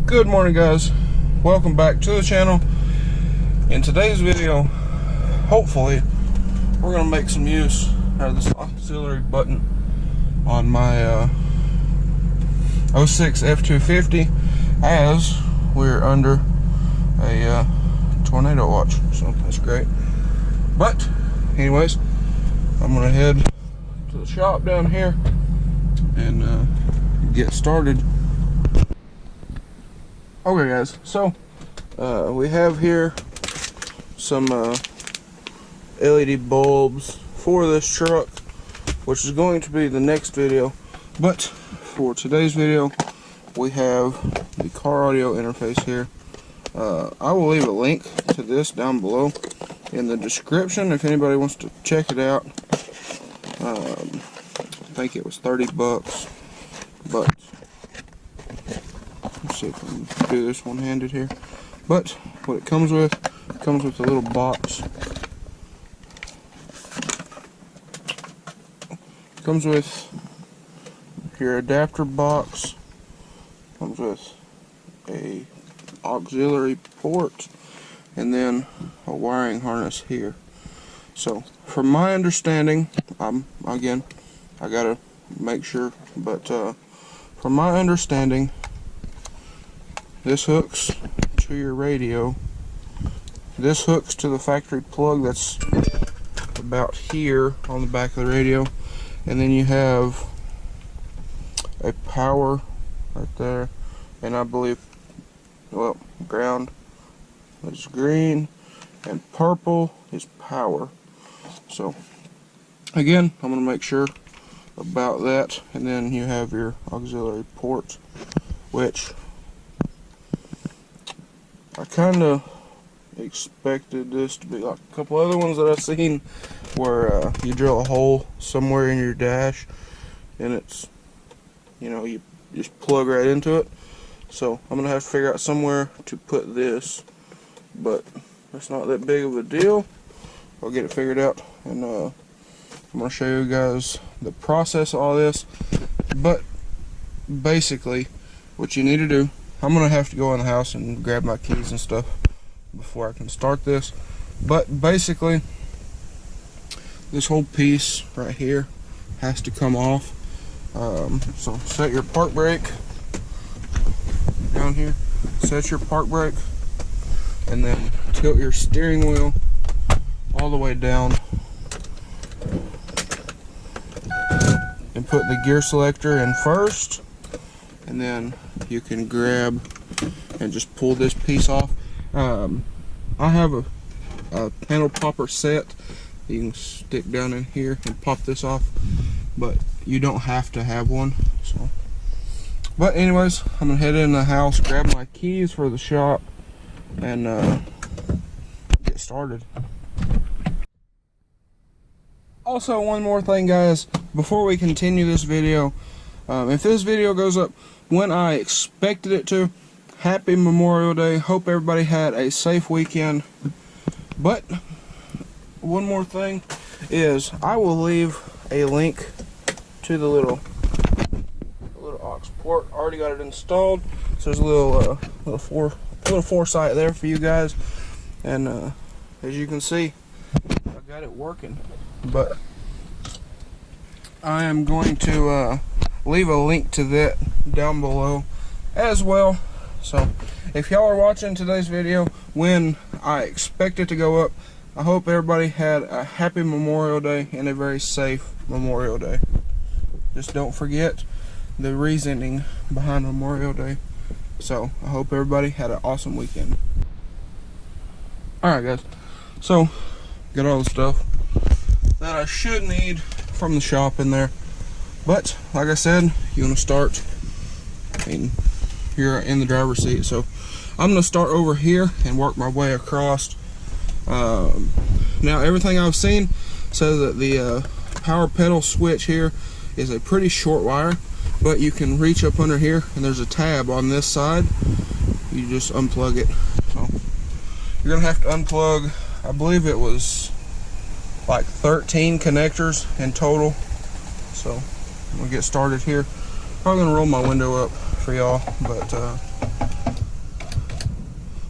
Good morning, guys. Welcome back to the channel. In today's video, hopefully we're going to make some use out of this auxiliary button on my 06 F250 as we're under a tornado watch, so that's great. But anyways, I'm going to head to the shop down here and get started. Okay, guys, so we have here some LED bulbs for this truck, which is going to be the next video. But for today's video, we have the car audio interface here. I will leave a link to this down below in the description if anybody wants to check it out. I think it was 30 bucks, but let's see if I can do this one-handed here. But what it comes with a little box. It comes with your adapter box. Comes with a auxiliary port and then a wiring harness here. So from my understanding, again, I gotta make sure, but from my understanding, this hooks to your radio. This hooks to the factory plug that's about here on the back of the radio, and then you have a power right there, and I believe, well, ground is green and purple is power. So again, I'm going to make sure about that, and then you have your auxiliary port, which I kind of expected this to be like a couple other ones that I've seen where you drill a hole somewhere in your dash and it's, you know, you just plug right into it. So I'm gonna have to figure out somewhere to put this, but it's not that big of a deal. I'll get it figured out, and I'm gonna show you guys the process of all this. But basically what you need to do, I'm gonna have to go in the house and grab my keys and stuff before I can start this. But basically, this whole piece right here has to come off. So set your park brake down here. Set your park brake, and then tilt your steering wheel all the way down, and put the gear selector in first. And then you can grab and just pull this piece off. I have a panel popper set you can stick down in here and pop this off, but you don't have to have one. So, but anyways, I'm gonna head in the house, grab my keys for the shop, and get started. Also, one more thing, guys, before we continue this video. If this video goes up when I expected it to, happy Memorial Day. Hope everybody had a safe weekend. But one more thing is, I will leave a link to the little aux port. Already got it installed, so there's a little foresight there for you guys. And as you can see, I got it working. But I am going to leave a link to that down below as well. So if y'all are watching today's video when I expect it to go up, I hope everybody had a happy Memorial Day and a very safe Memorial Day. Just don't forget the reasoning behind Memorial Day. So I hope everybody had an awesome weekend. Alright, guys, so got all the stuff that I should need from the shop in there. But like I said, you want to start, you're in the driver's seat, so I'm going to start over here and work my way across. Now everything I've seen says that the power pedal switch here is a pretty short wire, but you can reach up under here and there's a tab on this side. You just unplug it. So you're going to have to unplug, I believe it was like 13 connectors in total. So I'm gonna get started here. Probably gonna roll my window up for y'all, but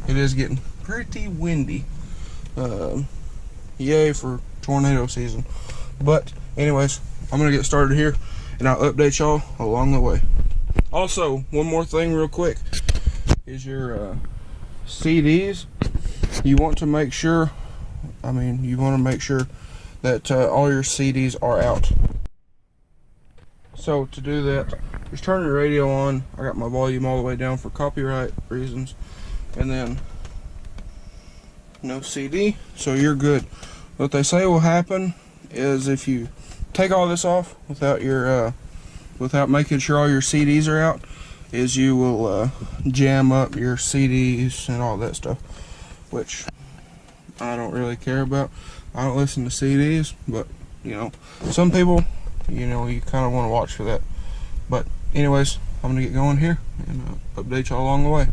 it is getting pretty windy. Yay for tornado season. But anyways, I'm gonna get started here and I'll update y'all along the way. Also, one more thing real quick is your CDs. You want to make sure that all your CDs are out. So to do that, just turn your radio on. I got my volume all the way down for copyright reasons, and then no CD, so you're good. What they say will happen is if you take all this off without making sure all your CDs are out, is you will jam up your CDs and all that stuff, which I don't really care about. I don't listen to CDs, but some people, you kind of want to watch for that. But anyways, I'm gonna get going here and update y'all along the way.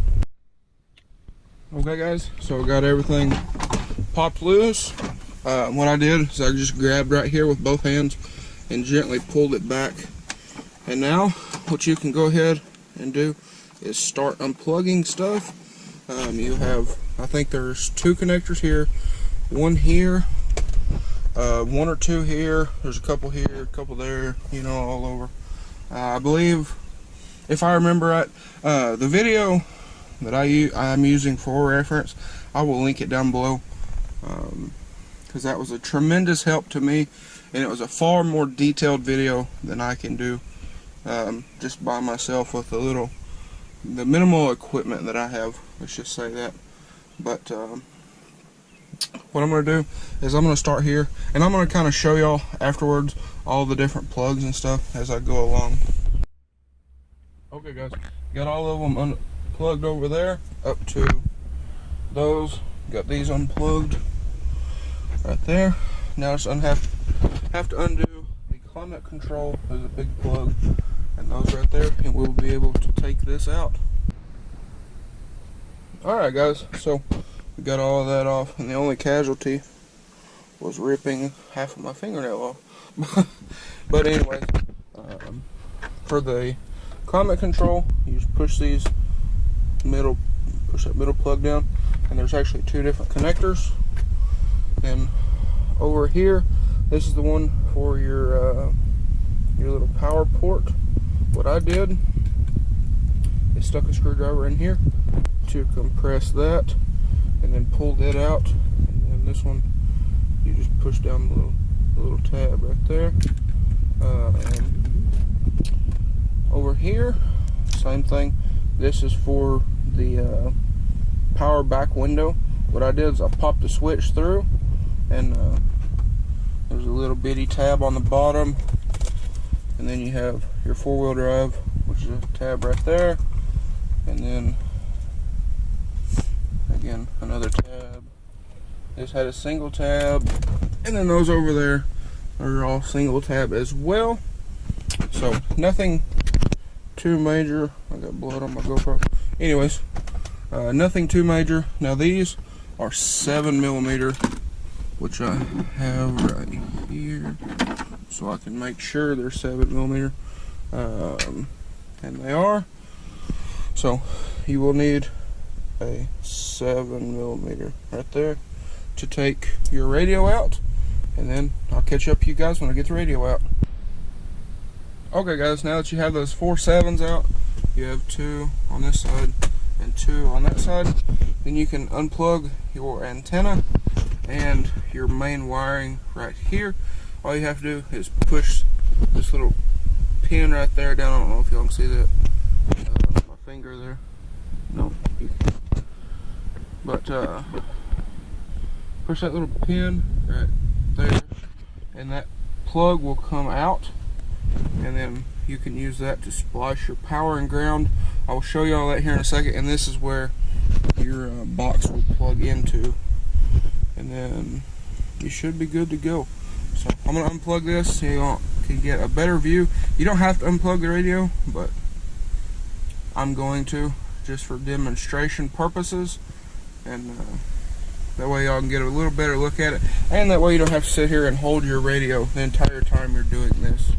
Okay guys, so I got everything popped loose. What I did is I just grabbed right here with both hands and gently pulled it back. And now what you can go ahead and do is start unplugging stuff. You have, I think there's 2 connectors here, one here, 1 or 2 here, there's a couple here, a couple there, all over. I believe, if I remember right, the video that I'm using for reference, I will link it down below, because that was a tremendous help to me, and it was a far more detailed video than I can do just by myself with the minimal equipment that I have, let's just say that. But what I'm going to do is I'm going to start here, and I'm going to kind of show y'all afterwards all the different plugs and stuff as I go along. Okay guys, got all of them unplugged over there up to those. Got these unplugged right there. Now just have to undo the climate control. There's a big plug and those right there, and we'll be able to take this out. Alright guys, so we got all of that off, and the only casualty was ripping half of my fingernail off. But anyways, for the climate control, you just push that middle plug down, and there's actually 2 different connectors. And over here, this is the one for your little power port. What I did is stuck a screwdriver in here to compress that, and then pulled it out. And then this one, you just push down the little tab right there. And over here, same thing. This is for the power back window. What I did is I popped the switch through, and there's a little bitty tab on the bottom, and then you have your 4-wheel drive, which is a tab right there, and then again another tab. This had a single tab, and then those over there are all single tab as well. So nothing too major. I got blood on my GoPro. Anyways, nothing too major. Now these are 7mm, which I have right here, so I can make sure they're 7mm, and they are. So you will need a 7mm right there to take your radio out, and then I'll catch up to you guys when I get the radio out. Okay guys, now that you have those 4 7s out, you have 2 on this side and 2 on that side, then you can unplug your antenna and your main wiring right here. All you have to do is push this little pin right there down. I don't know if y'all can see that, my finger there. No, you can't. But push that little pin right there, and that plug will come out, and then you can use that to splice your power and ground. I will show you all that here in a second, and this is where your box will plug into, and then you should be good to go. So I'm going to unplug this so you can get a better view. You don't have to unplug the radio, but I'm going to, just for demonstration purposes, and that way y'all can get a little better look at it, and that way you don't have to sit here and hold your radio the entire time you're doing this.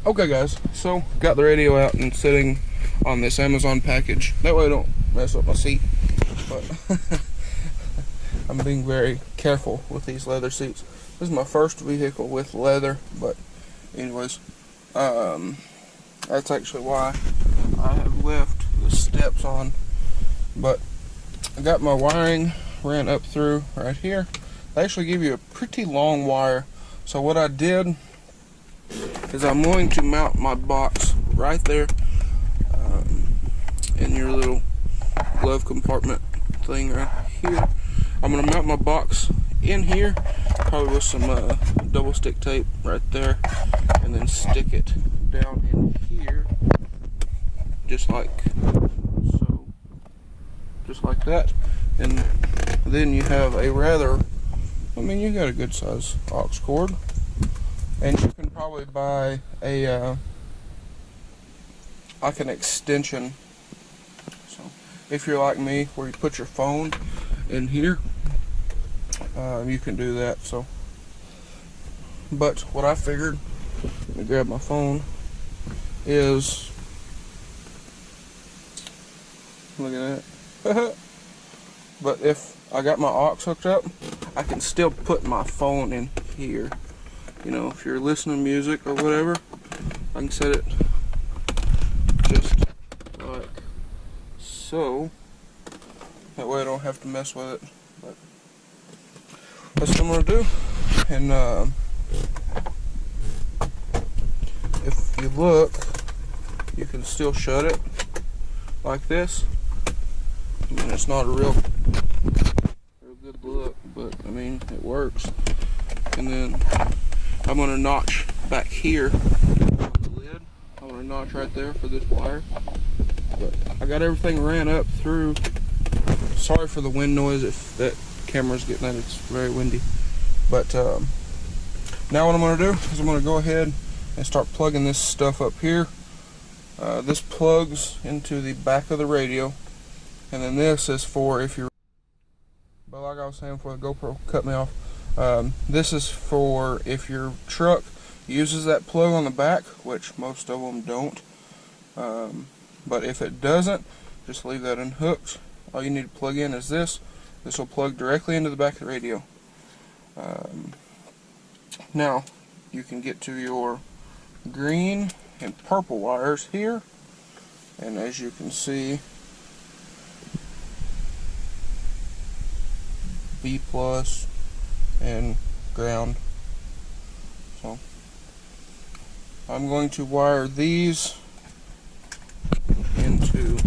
Okay guys, so got the radio out and sitting on this Amazon package. That way I don't mess up my seat. but I'm being very careful with these leather seats. This is my first vehicle with leather, but anyways, that's actually why I have left the steps on. But I got my wiring ran up through right here. They actually give you a pretty long wire. So what I did is I'm going to mount my box right there in your little glove compartment thing right here. I'm going to mount my box in here, probably with some double stick tape right there, and then stick it down in here, just like so, just like that. And then you have a rather, I mean, you got a good size aux cord, and you can probably buy a like an extension. So if you're like me, where you put your phone in here, you can do that. So, but what I figured, let me grab my phone, is, look at that. But if I got my aux hooked up, I can still put my phone in here. You know, if you're listening to music or whatever, I can set it just like so. That way I don't have to mess with it. But that's what I'm going to do. And if you look, you can still shut it like this. I mean, it's not a real good look, but I mean, it works. And then I'm going to notch back here on the lid. I'm going to notch right there for this wire. But I got everything ran up through. Sorry for the wind noise if that camera's getting that, it's very windy. But now what I'm going to do is I'm going to go ahead and start plugging this stuff up here. This plugs into the back of the radio, and then this is for if you're, but like I was saying before the GoPro cut me off, this is for if your truck uses that plug on the back, which most of them don't. But if it doesn't, just leave that unhooked. All you need to plug in is this. This will plug directly into the back of the radio. Now you can get to your green and purple wires here, and as you can see, B plus and ground. So I'm going to wire these into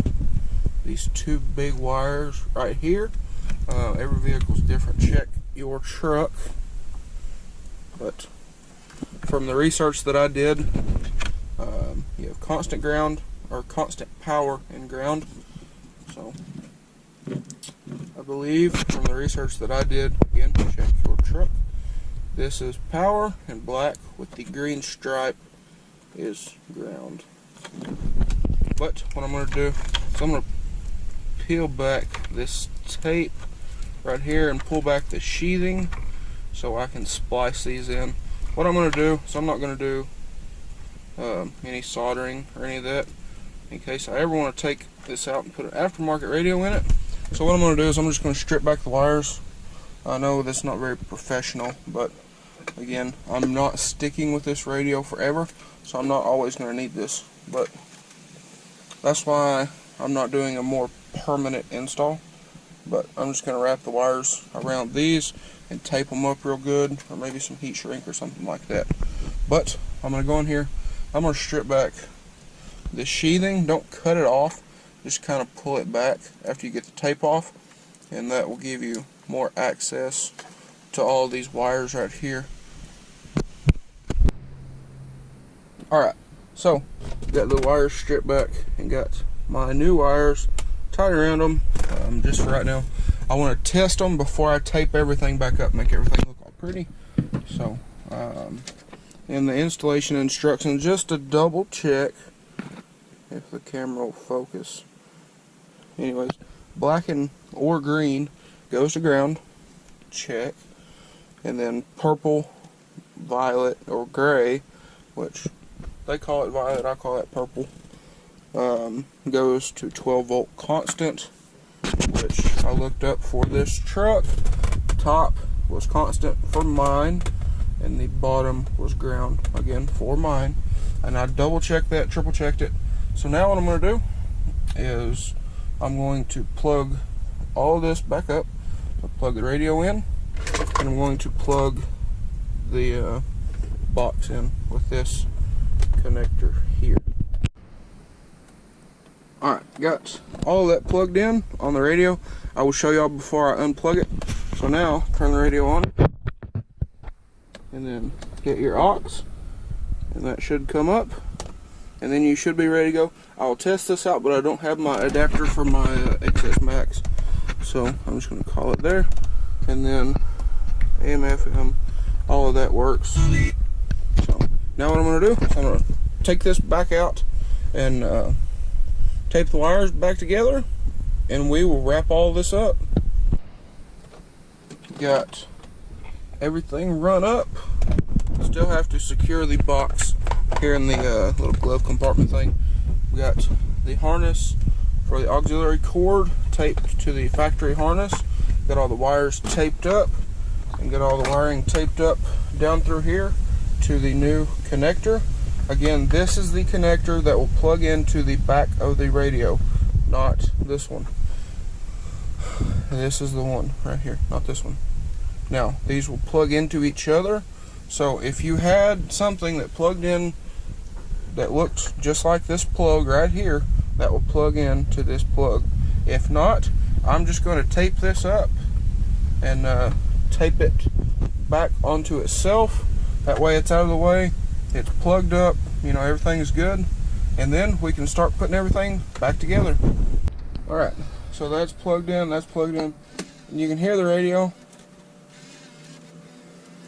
these two big wires right here. Every vehicle is different. Check your truck. But from the research that I did, you have constant ground or constant power and ground. So I believe from the research that I did, again, check your truck, this is power, and black with the green stripe is ground. But what I'm going to do is I'm going to peel back this tape right here and pull back the sheathing so I can splice these in. What I'm going to do is I'm not going to do any soldering or any of that in case I ever want to take this out and put an aftermarket radio in it. So what I'm going to do is I'm just going to strip back the wires. I know that's not very professional, but again, I'm not sticking with this radio forever, so I'm not always going to need this. But that's why I'm not doing a more permanent install. But I'm just going to wrap the wires around these and tape them up real good, or maybe some heat shrink or something like that. But I'm going to go in here, I'm going to strip back the sheathing. Don't cut it off, just kind of pull it back after you get the tape off, and that will give you more access to all these wires right here. Alright, so got the wires stripped back and got my new wires tied around them. Just for right now, I want to test them before I tape everything back up, make everything look all pretty. So in the installation instructions, just to double check if the camera will focus. Anyways, black and or green goes to ground, check, and then purple, violet, or gray, which they call it violet, I call it purple, goes to 12 volt constant, which I looked up for this truck. Top was constant for mine, and the bottom was ground, again, for mine. And I double checked that, triple checked it. So now what I'm going to do is I'm going to plug all of this back up. I'll plug the radio in, and I'm going to plug the box in with this connector here. Alright, got all of that plugged in on the radio. I will show y'all before I unplug it. So now, turn the radio on, and then hit your aux, and that should come up, and then you should be ready to go. I'll test this out, but I don't have my adapter for my XS Max, so I'm just going to call it there, and then AM, FM, all of that works. So now what I'm going to do is I'm going to take this back out and tape the wires back together, and we will wrap all this up. Got everything run up. Still have to secure the box here in the little glove compartment thing. We got the harness for the auxiliary cord taped to the factory harness. Got all the wires taped up, and got all the wiring taped up down through here to the new connector. Again, this is the connector that will plug into the back of the radio, not this one. This is the one right here, not this one. Now, these will plug into each other. So if you had something that plugged in that looked just like this plug right here, that will plug into this plug. If not, I'm just going to tape this up and tape it back onto itself. That way it's out of the way, it's plugged up, you know, everything is good, and then we can start putting everything back together. Alright, so that's plugged in, and you can hear the radio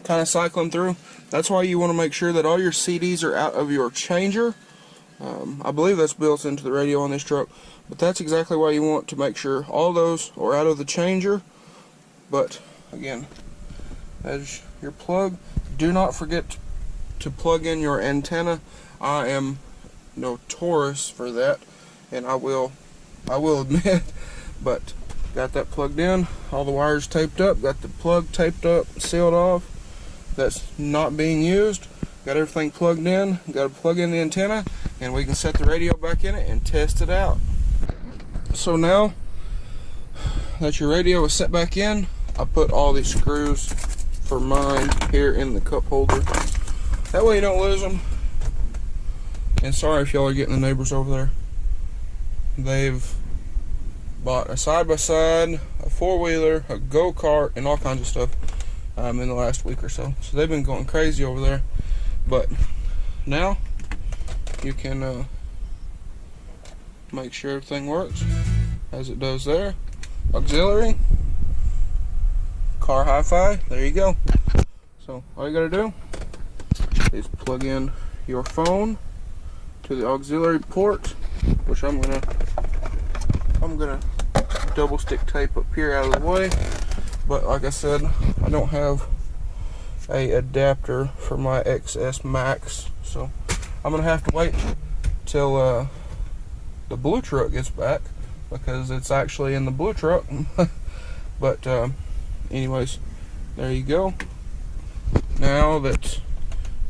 kind of cycling through. That's why you want to make sure that all your CDs are out of your changer. I believe that's built into the radio on this truck, but that's exactly why you want to make sure all those are out of the changer. But again, as your plug, do not forget to plug in your antenna. I am notorious for that, and I will admit, but got that plugged in, all the wires taped up, got the plug taped up, sealed off. That's not being used. Got everything plugged in, got to plug in the antenna, and we can set the radio back in it and test it out. So now that your radio is set back in, I put all these screws for mine here in the cup holder. That way you don't lose them. And sorry if y'all are getting the neighbors over there. They've bought a side-by-side, a four-wheeler, a go-kart, and all kinds of stuff in the last week or so. So they've been going crazy over there. But now you can make sure everything works as it does there. Auxiliary, car hi-fi, there you go. So all you gotta do is plug in your phone to the auxiliary port, which I'm gonna double stick tape up here out of the way. But like I said, I don't have a adapter for my XS Max, so I'm gonna have to wait till the blue truck gets back, because it's actually in the blue truck. But anyways, there you go. Now that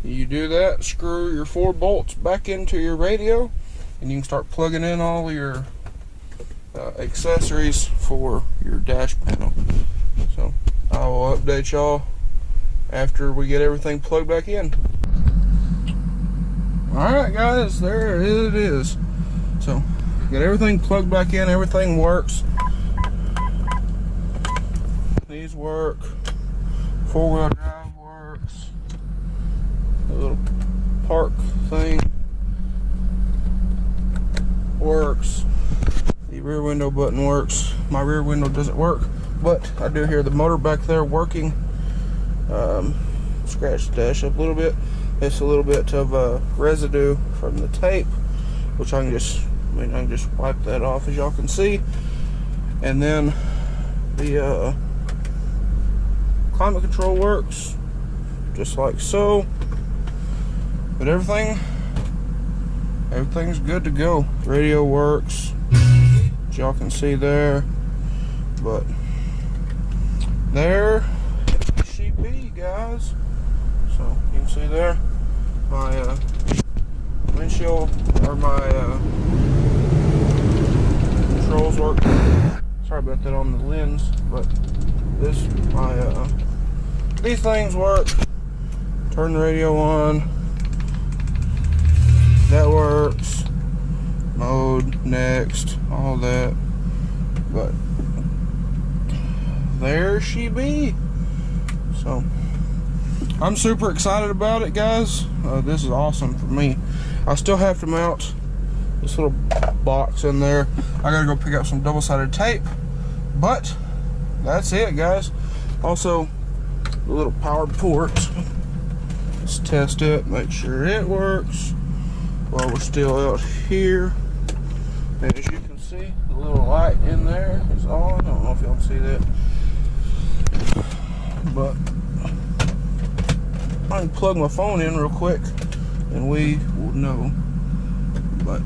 you do that, screw your 4 bolts back into your radio, and you can start plugging in all your accessories for your dash panel. So I will update y'all after we get everything plugged back in. Alright guys, there it is. So get everything plugged back in, everything works. These work, 4-wheel drive works, the little park thing works, the rear window button works. My rear window doesn't work, but I do hear the motor back there working. Scratch the dash up a little bit. It's a little bit of residue from the tape, which I can just wipe that off, as y'all can see. And then the climate control works just like so. But everything's good to go. Radio works, as y'all can see there. But there she be, guys. So you can see there my windshield, or my controls work. Sorry about that on the lens, but this, these things work. Turn the radio on. That works. Mode, next, all that. But there she be. So I'm super excited about it, guys. This is awesome for me. I still have to mount this little box in there. I gotta go pick up some double-sided tape, but that's it, guys. Also, the little power port. Let's test it, make sure it works while we're still out here. And as you can see, the little light in there is on. I don't know if y'all can see that, but I can plug my phone in real quick and we will know. But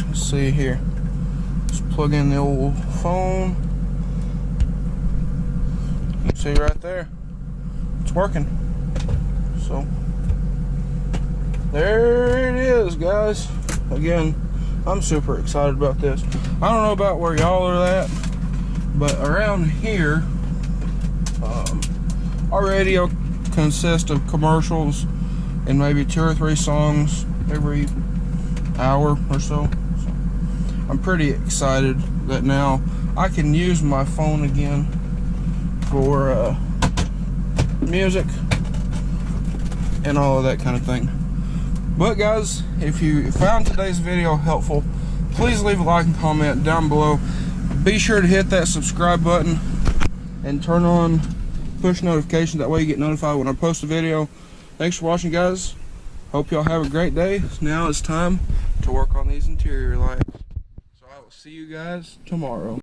let's see here. Let's plug in the old phone. You can see right there, it's working. So there it is, guys. Again, I'm super excited about this. I don't know about where y'all are at, but around here, our radio consists of commercials and maybe 2 or 3 songs every hour or so. So I'm pretty excited that now I can use my phone again for music and all of that kind of thing. But guys, if you found today's video helpful, please leave a like and comment down below. Be sure to hit that subscribe button and turn on push notifications. That way you get notified when I post a video. Thanks for watching, guys. Hope y'all have a great day. Now it's time to work on these interior lights. So I will see you guys tomorrow.